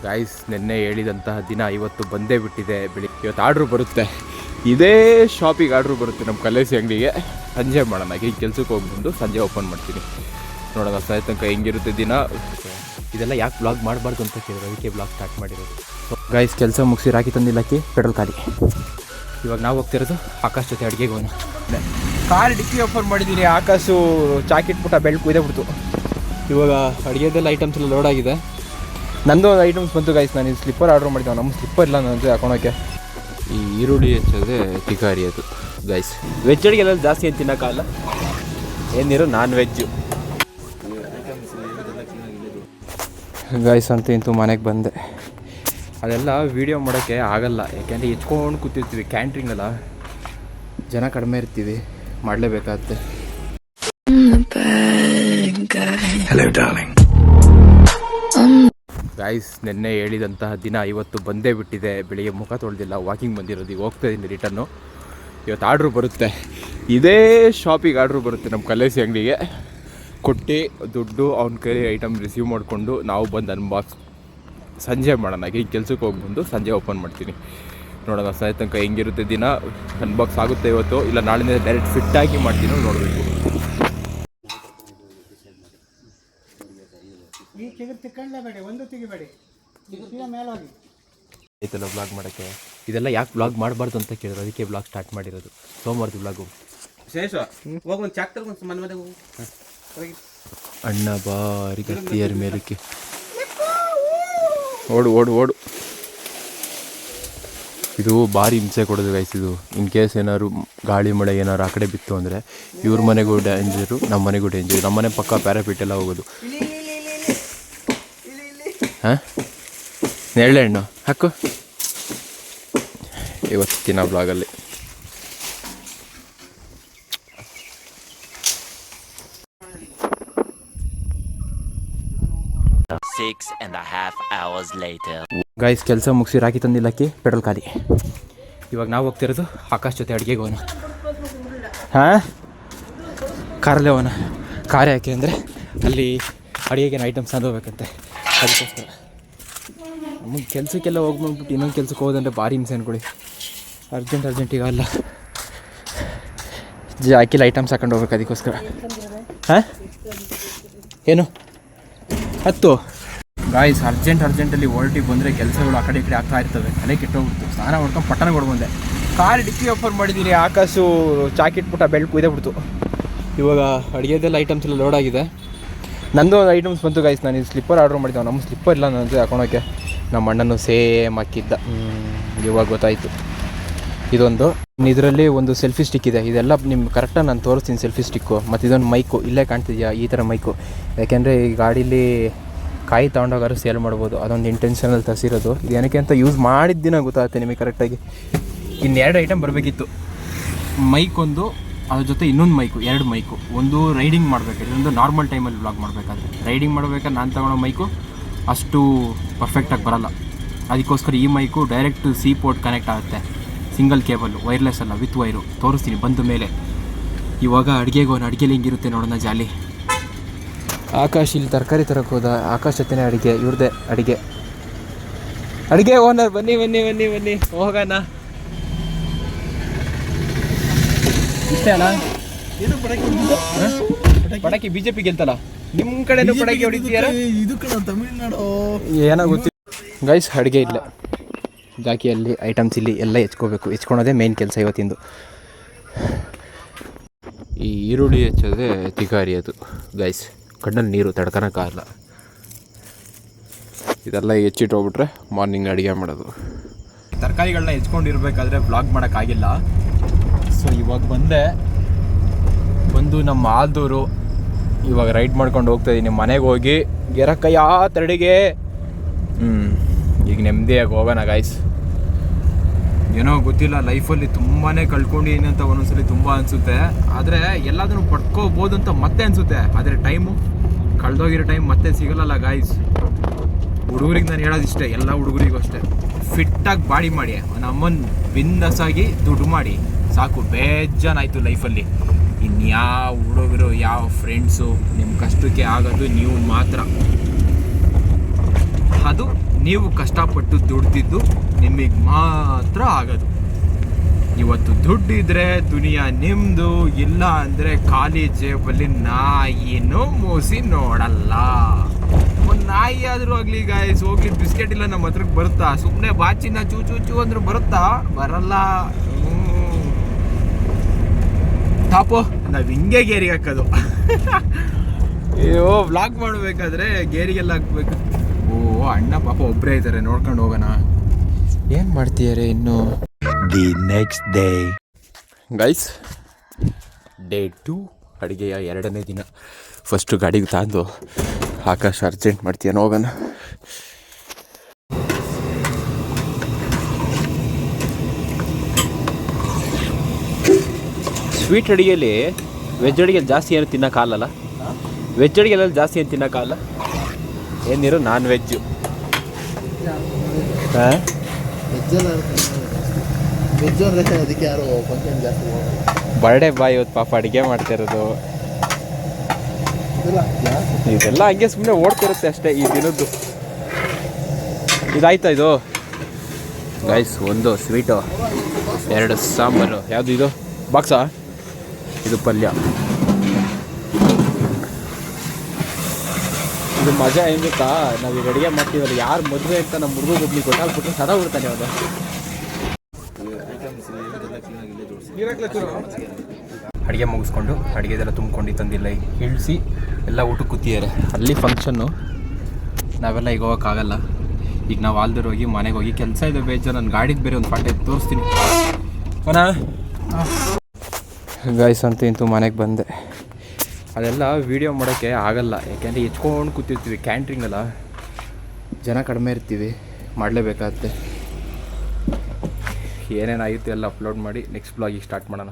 Guys ನೆನ್ನೆ ಹೇಳಿದಂತಹ ದಿನ ಇವತ್ತು ಬಂದೇ ಬಿಟ್ಟಿದೆ. ಬೆಳಿಗ್ಗೆ ಇವತ್ತು ಆರ್ಡ್ರು ಬರುತ್ತೆ, ಇದೇ ಶಾಪಿಗೆ ಆರ್ಡ್ರು ಬರುತ್ತೆ ನಮ್ಮ ಕಲೇಸಿ ಅಂಗಡಿಗೆ. ಸಂಜೆ ಮಾಡೋಣ, ಈಗ ಕೆಲ್ಸಕ್ಕೆ ಹೋಗ್ಬಂದು ಸಂಜೆ ಓಪನ್ ಮಾಡ್ತೀನಿ. ನೋಡೋಣ ಸಾಯ ತನಕ ಹೆಂಗಿರುತ್ತೆ ದಿನ. ಇದೆಲ್ಲ ಯಾಕೆ ಬ್ಲಾಗ್ ಮಾಡಬಾರ್ದು ಅಂತ ಕೇಳಿದ್ರು, ಅದಕ್ಕೆ ಬ್ಲಾಗ್ ಸ್ಟಾರ್ಟ್ ಮಾಡಿರೋದು. ಗಾಯ್ಸ್ ಕೆಲಸ ಮುಗಿಸಿ ರಾಕಿ ತಂದಿಲ್ಲಕ್ಕೆ ಪೆಟ್ರೋಲ್ ಖಾಲಿ. ಇವಾಗ ನಾವು ಹೋಗ್ತಿರೋದು ಆಕಾಶ್ ಜೊತೆ ಅಡುಗೆಗೆ ಹೋಗೋಣ. ಕಾರ್ ಡಿಕ್ಕಿ ಓಪನ್ ಮಾಡಿದ್ದೀನಿ, ಆಕಾಶು ಚಾಕಿಟ್ಬಿಟ್ಟ ಬೆಳ್ಕು ಇದೆ ಬಿಡ್ತು. ಇವಾಗ ಅಡುಗೆದೆಲ್ಲ ಐಟಮ್ಸ್ ಎಲ್ಲ ಲೋಡ್ ಆಗಿದೆ. ನಂದು ಒಂದು ಐಟಮ್ಸ್ ಬಂತು ಗಾಯ್ಸ್. ನಾನು ಸ್ಲಿಪ್ಪರ್ ಆರ್ಡ್ರ್ ಮಾಡಿದ್ದೆ, ನಮ್ಮ ಸ್ಲಿಪ್ಪರ್ ಇಲ್ಲ ನನ್ನ ಜೊತೆ ಹಾಕೊಳಕ್ಕೆ. ಈ ಈರುಳ್ಳಿ ಹೆಚ್ಚೋದೆ ತಿಕಾರಿ ಅದು ಗೈಸ್. ವೆಜ್ ಅಡುಗೆಲ್ಲ ಜಾಸ್ತಿ ಏನು ತಿನ್ನೋಕ್ಕಾಗಲ್ಲ, ಏನಿರೋ ನಾನ್ ವೆಜ್ಜು ಗೈಸ್. ಅಂತ ಇಂತೂ ಮನೆಗೆ ಬಂದೆ. ಅದೆಲ್ಲ ವೀಡಿಯೋ ಮಾಡೋಕ್ಕೆ ಆಗಲ್ಲ, ಯಾಕೆಂದರೆ ಎತ್ಕೊಂಡು ಕೂತಿರ್ತೀವಿ. ಕ್ಯಾಂಟ್ರಿಂಗಲ್ಲ ಜನ ಕಡಿಮೆ ಇರ್ತೀವಿ, ಮಾಡಲೇಬೇಕಾಗುತ್ತೆ. ಗೈಸ್ ನೆನ್ನೆ ಹೇಳಿದಂತಹ ದಿನ ಇವತ್ತು ಬಂದೇ ಬಿಟ್ಟಿದೆ. ಬೆಳಿಗ್ಗೆ ಮುಖ ತೊಳೆದಿಲ್ಲ, ವಾಕಿಂಗ್ ಬಂದಿರೋದು, ಈಗ ಹೋಗ್ತಾ ಇದ್ದೀನಿ ರಿಟರ್ನು. ಇವತ್ತು ಆರ್ಡ್ರು ಬರುತ್ತೆ, ಇದೇ ಶಾಪಿಗೆ ಆರ್ಡ್ರು ಬರುತ್ತೆ ನಮ್ಮ ಕಲೇಸಿ ಅಂಗಡಿಗೆ. ಕೊಟ್ಟು ದುಡ್ಡು ಅವ್ನ ಕೈಲಿ ಐಟಮ್ ರಿಸೀವ್ ಮಾಡಿಕೊಂಡು ನಾವು ಬಂದು ಅನ್ಬಾಕ್ಸ್ ಸಂಜೆ ಮಾಡೋಣ. ಈಗ ಕೆಲ್ಸಕ್ಕೆ ಹೋಗ್ಬಂದು ಸಂಜೆ ಓಪನ್ ಮಾಡ್ತೀನಿ. ನೋಡೋಣ ಸಾಯ ತನಕ ಹೆಂಗಿರುತ್ತೆ ದಿನ. ಅನ್ಬಾಕ್ಸ್ ಆಗುತ್ತೆ ಇವತ್ತು, ಇಲ್ಲ ನಾಳಿಂದ ಡೈರೆಕ್ಟ್ ಫಿಟ್ಟಾಗಿ ಮಾಡ್ತೀನಿ, ನೋಡಬೇಕು. ಆಯ್ತಲ್ಲ ಬ್ಲಾಗ್ ಮಾಡೋಕ್ಕೆ. ಇದೆಲ್ಲ ಯಾಕೆ ಬ್ಲಾಗ್ ಮಾಡಬಾರ್ದು ಅಂತ ಕೇಳಿದ್ರು, ಅದಕ್ಕೆ ಬ್ಲಾಗ್ ಸ್ಟಾರ್ಟ್ ಮಾಡಿರೋದು. ಸೋಮವಾರದ ಬ್ಲಾಗು. ಅಣ್ಣ ಬಾರಿ ಗತ್ತಿಯರ ಮೇಲಕ್ಕೆ ಓಡು ಓಡು ಓಡು. ಇದು ಭಾರಿ ಹಿಂಸೆ ಕೊಡೋದು ಗೈಸ್. ಇದು ಇನ್ ಕೇಸ್ ಏನಾದ್ರು ಗಾಳಿ ಮಳೆ ಏನಾದ್ರು ಆ ಕಡೆ ಬಿತ್ತು ಅಂದರೆ ಇವ್ರ ಮನೆಗೂ ಡೇಂಜರು, ನಮ್ಮ ಮನೆಗೂ ಡೇಂಜರು. ನಮ್ಮ ಮನೆ ಪಕ್ಕ ಪ್ಯಾರಾಪೀಟ್ ಎಲ್ಲ ಹೋಗೋದು. ಹಾಂ ನೆರಳೆ ಹಣ್ಣು ಹಾಕು ಇವತ್ತಿನ ಬ್ಲಾಗಲ್ಲಿ. ಗೈಸ್ ಕೆಲಸ ಮುಗಿಸಿ ರಾಕಿ ತಂದಿಲ್ಲಕ್ಕೆ ಪೆಟ್ರೋಲ್ ಖಾಲಿ. ಇವಾಗ ನಾವು ಹೋಗ್ತಿರೋದು ಆಕಾಶ್ ಜೊತೆ ಅಡುಗೆಗೆ ಹೋಗೋಣ. ಹಾಂ ಕಾರಲ್ಲೇ ಹೋಗೋಣ. ಕಾರ್ ಯಾಕೆ ಅಂದರೆ ಅಲ್ಲಿ ಅಡುಗೆಗೇನು ಐಟಮ್ಸ್ ಅಂದೋಗ್ಬೇಕಂತೆ, ಅದಕ್ಕೋಸ್ಕರ. ನಮಗೆ ಕೆಲಸಕ್ಕೆಲ್ಲ ಹೋಗ್ಬಿಟ್ಟು ಇನ್ನೊಂದು ಕೆಲಸಕ್ಕೆ ಹೋದಂದರೆ ಭಾರಿ ಹಿಂಸೆ ಅನ್ಕೊಳ್ಳಿ. ಅರ್ಜೆಂಟಿಗೆ ಅಲ್ಲ, ಜಾಕಿಲ್ ಐಟಮ್ಸ್ ಹಾಕೊಂಡು ಹೋಗ್ಬೇಕು, ಅದಕ್ಕೋಸ್ಕರ. ಹಾಂ ಏನು 10 ಗಾಯ್ಸ್ ಅರ್ಜೆಂಟಲ್ಲಿ ಹೊರಟಿಗೆ ಬಂದರೆ ಕೆಲಸಗಳು ಆ ಕಡೆ ಈ ಕಡೆ ಆಗ್ತಾ ಇರ್ತವೆ. ತಲೆ ಕೆಟ್ಟೋಗ್ಬಿಡ್ತು. ಸ್ನಾನ ಮಾಡ್ಕೊಂಡು ಪಟ್ಟಣ ಬಂದೆ. ಕಾರ್ ಡಿಕ್ಕಿ ಓಪನ್ ಮಾಡಿದ್ದೀನಿ, ಆಕಾಶು ಚಾಕಿಟ್ಬಿಟ್ಟ ಬೆಳ್ಕು ಇದೆ ಬಿಡ್ತು. ಇವಾಗ ಅಡುಗೆದೆಲ್ಲ ಐಟಮ್ಸ್ ಎಲ್ಲ ಲೋಡ್ ಆಗಿದೆ. ನಂದು ಒಂದು ಐಟಮ್ಸ್ ಬಂತು ಗಾಯ್ಸ್. ನಾನು ಸ್ಲಿಪ್ಪರ್ ಆರ್ಡ್ರ್ ಮಾಡಿದ್ದೆ, ನಮ್ಮ ಸ್ಲಿಪ್ಪರ್ ಇಲ್ಲ ನನ್ನ ಜೊತೆ ಹಾಕೊಳಕ್ಕೆ. ನಮ್ಮ ಅಣ್ಣನೂ ಸೇಮ್ ಹಾಕಿದ್ದ, ಇವಾಗ ಗೊತ್ತಾಯಿತು. ಇದೊಂದು ಇದರಲ್ಲಿ ಒಂದು ಸೆಲ್ಫಿ ಸ್ಟಿಕ್ ಇದೆ. ಇದೆಲ್ಲ ನಿಮ್ಗೆ ಕರೆಕ್ಟಾಗಿ ನಾನು ತೋರಿಸ್ತೀನಿ ಸೆಲ್ಫಿ ಸ್ಟಿಕ್ಕು. ಮತ್ತು ಇದೊಂದು ಮೈಕು ಇಲ್ಲೇ ಕಾಣ್ತಿದ್ಯಾ, ಈ ಥರ ಮೈಕು. ಯಾಕೆಂದರೆ ಈ ಗಾಡೀಲಿ ಕಾಯಿ ತೊಗೊಂಡೋಗಾರು ಸೇಲ್ ಮಾಡ್ಬೋದು, ಅದೊಂದು ಇಂಟೆನ್ಷನಲ್ಲಿ ತರಿಸಿರೋದು. ಇದು ಏನಕ್ಕೆ ಅಂತ ಯೂಸ್ ಮಾಡಿದ ದಿನ ಗೊತ್ತಾಗುತ್ತೆ ನಿಮಗೆ ಕರೆಕ್ಟಾಗಿ. ಇನ್ನೆರಡು ಐಟಮ್ ಬರಬೇಕಿತ್ತು, ಮೈಕ್ ಒಂದು, ಅದ್ರ ಜೊತೆ ಇನ್ನೊಂದು ಮೈಕು, 2 ಮೈಕು. ಒಂದು ರೈಡಿಂಗ್ ಮಾಡಬೇಕಾದ್ರೆ, ಇನ್ನೊಂದು ನಾರ್ಮಲ್ ಟೈಮಲ್ಲಿ ವ್ಲಾಗ್ ಮಾಡಬೇಕಾದ್ರೆ. ರೈಡಿಂಗ್ ಮಾಡಬೇಕಾದ್ರೆ ನಾನು ತಗೊಳ್ಳೋ ಮೈಕು ಅಷ್ಟು ಪರ್ಫೆಕ್ಟಾಗಿ ಬರೋಲ್ಲ, ಅದಕ್ಕೋಸ್ಕರ ಈ mic direct C port connect ಆಗುತ್ತೆ. ಸಿಂಗಲ್ ಕೇಬಲ್, ವೈರ್ಲೆಸ್ ಅಲ್ಲ, ವಿತ್ ವೈರು. ತೋರಿಸ್ತೀನಿ ಬಂದ ಮೇಲೆ. ಇವಾಗ ಅಡುಗೆಗೆ ಹೋಗೋಣ. ಅಡುಗೆಲಿ ಹಿಂಗಿರುತ್ತೆ ನೋಡೋಣ ಜಾಲಿ. ಆಕಾಶ್ ಇಲ್ಲಿ ತರಕಾರಿ ತರಕ್ಕೆ ಹೋದ. ಆಕಾಶ್ ಜೊತೆನೇ ಅಡುಗೆ, ಇವ್ರದ್ದೇ ಅಡುಗೆ ಓನರ್. ಬನ್ನಿ ಹೋಗೋಣ. ಇಷ್ಟೇ ಅಲ್ಲ ಪಟಾಕಿ BJP ಗೆಲ್ತಲ್ಲ, ನಿಮ್ಮ ಕಡೆನೂ ಪಟಾಕಿ ಹೊಡಿತೀಯಾರ? ತಮಿಳ್ನಾಡು ಏನೋ ಗೊತ್ತಿಲ್ಲ ಗೈಸ್. ಅಡುಗೆ ಇಲ್ಲ, ಜಾಕಿಯಲ್ಲಿ ಐಟಮ್ಸ್ ಇಲ್ಲಿ ಎಲ್ಲ ಹೆಚ್ಕೊಳೋದೇ ಮೇನ್ ಕೆಲಸ ಇವತ್ತಿಂದು. ಈ ಈರುಳ್ಳಿ ಹೆಚ್ಚೋದೆ ತಿಕಾರಿ ಅದು ಗೈಸ್. ಕಣ್ಣಲ್ಲಿ ನೀರು ತಡ್ಕೊಳಕ್ಕಾಗಲ್ಲ. ಇದೆಲ್ಲ ಹೆಚ್ಚಿಟ್ಟೋಗ್ಬಿಟ್ರೆ ಮಾರ್ನಿಂಗ್ ಅಡುಗೆ ಮಾಡೋದು. ತರಕಾರಿಗಳನ್ನ ಹೆಚ್ಕೊಂಡಿರ್ಬೇಕಾದ್ರೆ ವ್ಲಾಗ್ ಮಾಡೋಕ್ಕಾಗಿಲ್ಲ. ಸೊ ಇವಾಗ ಬಂದು ನಮ್ಮ ಆಲ್ದೂರು ಇವಾಗ ರೈಡ್ ಮಾಡ್ಕೊಂಡು ಹೋಗ್ತಾಯಿದ್ದೀನಿ. ಮನೆಗೆ ಹೋಗಿ ಗೆರಕ್ಕಯ್ಯ ತರಡಿಗೆ. ಈಗ ನೆಮ್ಮದಿಯಾಗಿ ಹೋಗೋಣ ಗಾಯ್ಸ್. ಏನೋ ಗೊತ್ತಿಲ್ಲ, ಲೈಫಲ್ಲಿ ತುಂಬಾ ಕಳ್ಕೊಂಡಿದ್ದೀನಿ ಅಂತ ಒಂದೊಂದ್ಸಲಿ ತುಂಬ ಅನಿಸುತ್ತೆ. ಆದರೆ ಎಲ್ಲದನ್ನು ಪಡ್ಕೋಬೋದು ಅಂತ ಮತ್ತೆ ಅನಿಸುತ್ತೆ. ಆದರೆ ಟೈಮು ಕಳೆದೋಗಿರೋ ಟೈಮ್ ಮತ್ತೆ ಸಿಗಲ್ಲ ಗಾಯ್ಸ್. ಹುಡುಗರಿಗೆ ನಾನು ಹೇಳೋದಿಷ್ಟೇ, ಎಲ್ಲ ಹುಡುಗರಿಗೂ ಅಷ್ಟೇ, ಫಿಟ್ಟಾಗಿ ಬಾಡಿ ಮಾಡಿ, ನಮ್ಮನ್ನು ಬಿಂದಾಸಾಗಿ ದುಡ್ಡು ಮಾಡಿ ಸಾಕು. ಬೇಜಾನಾಯಿತು ಲೈಫಲ್ಲಿ. ಇನ್ಯಾವ ಹುಡುಗರು ಯಾವ ಫ್ರೆಂಡ್ಸು ನಿಮ್ಮ ಕಷ್ಟಕ್ಕೆ ಆಗೋದು ನೀವು ಮಾತ್ರ. ಅದು ನೀವು ಕಷ್ಟಪಟ್ಟು ದುಡ್ದಿದ್ದು ನಿಮಗೆ ಮಾತ್ರ ಆಗೋದು. ಇವತ್ತು ದುಡ್ಡಿದ್ರೆ ದುನಿಯಾ ನಿಮ್ಮದು, ಇಲ್ಲ ಅಂದರೆ ಖಾಲಿ ಜೇಬಲ್ಲಿ ನಾಯಿನೂ ಮೂಸಿ ನೋಡಲ್ಲ. ಒಂದು ನಾಯಿ ಆದರೂ ಆಗಲಿ ಗಾಯ್ಸ್, ಹೋಗ್ಲಿ ಬಿಸ್ಕೆಟ್ ಇಲ್ಲ ನಮ್ಮ ಹತ್ರಕ್ಕೆ ಬರುತ್ತಾ? ಸುಮ್ಮನೆ ಬಾಚಿನ ಚೂ ಚೂ ಚೂ ಅಂದ್ರೆ ಬರುತ್ತಾ? ಬರಲ್ಲ. ಪಾಪು ನಾವು ಹಿಂಗೆ ಗೇರಿಗೆ ಹಾಕೋದು. ಅಯ್ಯೋ ವ್ಲಾಗ್ ಮಾಡಬೇಕಾದ್ರೆ ಗೇರಿಗೆಲ್ಲ ಹಾಕ್ಬೇಕು. ಓ ಅಣ್ಣ ಪಾಪ ಒಬ್ಬರೇ ಇದ್ದಾರೆ, ನೋಡ್ಕೊಂಡು ಹೋಗೋಣ. ಏನು ಮಾಡ್ತೀಯಾರೆ ಇನ್ನು? The next day. Guys, day 2 ಅಡುಗೆಯ 2ನೇ ದಿನ. ಫಸ್ಟು ಗಾಡಿಗೆ ತಂದು ಆಕಾಶ ಅರ್ಜೆಂಟ್ ಮಾಡ್ತೀಯ ಹೋಗೋಣ. ಸ್ವೀಟ್ ಅಡುಗೆಯಲ್ಲಿ ವೆಜ್ ಅಡುಗೆಯಲ್ಲಿ ಜಾಸ್ತಿ ಏನು ತಿನ್ನೋಕ್ಕಾಗಲ್ಲ. ವೆಜ್ ಅಡುಗೆಯಲ್ಲಿ ಜಾಸ್ತಿ ಏನು ತಿನ್ನೋಕ್ಕಾಗಲ್ಲ. ಏನಿರೋ ನಾನ್ ವೆಜ್ಜು. ಹಾಂ, ವೆಜ್ ಅಂದರೆ ಅದಕ್ಕೆ ಯಾರು ಫಂಕ್ಷನ್ ಜಾಸ್ತಿ ಬರ್ಡೇ ಬಾಯ್ ಇವತ್ತು ಪಾಪ ಅಡುಗೆ ಮಾಡ್ತಾ ಇರೋದು. ಇದೆಲ್ಲ ಹಂಗೆ ಸುಮ್ಮನೆ ಓಡ್ತಿರುತ್ತೆ ಅಷ್ಟೇ ಈ ದಿನದ್ದು. ಇದಾಯ್ತಾ ಇದು ಗೈಸ್? ಒಂದು ಸ್ವೀಟು, 2 ಸಾಂಬಾರು. ಯಾವುದು ಇದು ಬಾಕ್ಸಾ? ಇದು ಪಲ್ಯ. ಇದು ಮಜಾ ಏನು ಗೊತ್ತಾ? ನಾವು ಈಗ ಅಡುಗೆ ಮಾಡ್ತೀವಲ್ಲ, ಯಾರು ಮದುವೆ ಅಂತ ನಮ್ಮ ಹುಡುಗ ಒಬ್ನಿಗೆ ಗೊತ್ತಾಗ್ಬಿಟ್ರೆ ಸದಾ ಬಿಡ್ತಾನೆ ಅವನು. ಅಡುಗೆ ಮುಗಿಸ್ಕೊಂಡು ಅಡುಗೆದೆಲ್ಲ ತುಂಬ್ಕೊಂಡು ತಂದಿಲ್ಲ ಇಳಿಸಿ ಎಲ್ಲ ಊಟಕ್ಕೆ ಕೂತಿದ್ದಾರೆ. ಅಲ್ಲಿ ಫಂಕ್ಷನ್ನು, ನಾವೆಲ್ಲ ಈಗ ಹೋಗೋಕ್ಕಾಗಲ್ಲ. ಈಗ ನಾವು ಆಲ್ದೂರು ಹೋಗಿ ಮನೆಗೆ ಹೋಗಿ ಕೆಲಸ ಇದೆ ಬೇಜಾರು. ನನ್ನ ಗಾಡಿಗೆ ಬೇರೆ ಒಂದು ಪಾಠ ತೋರಿಸ್ತೀನಿ. ಅವನಾ ಗಾಯ್ಸ್ ಅಂತೂ ಇಂತೂ ಮನೆಗೆ ಬಂದೆ. ಅದೆಲ್ಲ ವೀಡಿಯೋ ಮಾಡೋಕ್ಕೆ ಆಗಲ್ಲ, ಯಾಕೆಂದರೆ ಹೆಚ್ಕೊಂಡು ಕೂತಿರ್ತೀವಿ. ಕ್ಯಾಂಟ್ರಿಂಗಲ್ಲ, ಜನ ಕಡಿಮೆ ಇರ್ತೀವಿ, ಮಾಡಲೇಬೇಕಾಗುತ್ತೆ. ಏನೇನಾಗಿತ್ತು ಎಲ್ಲ ಅಪ್ಲೋಡ್ ಮಾಡಿ ನೆಕ್ಸ್ಟ್ ಬ್ಲಾಗಿಗೆ ಸ್ಟಾರ್ಟ್ ಮಾಡೋಣ.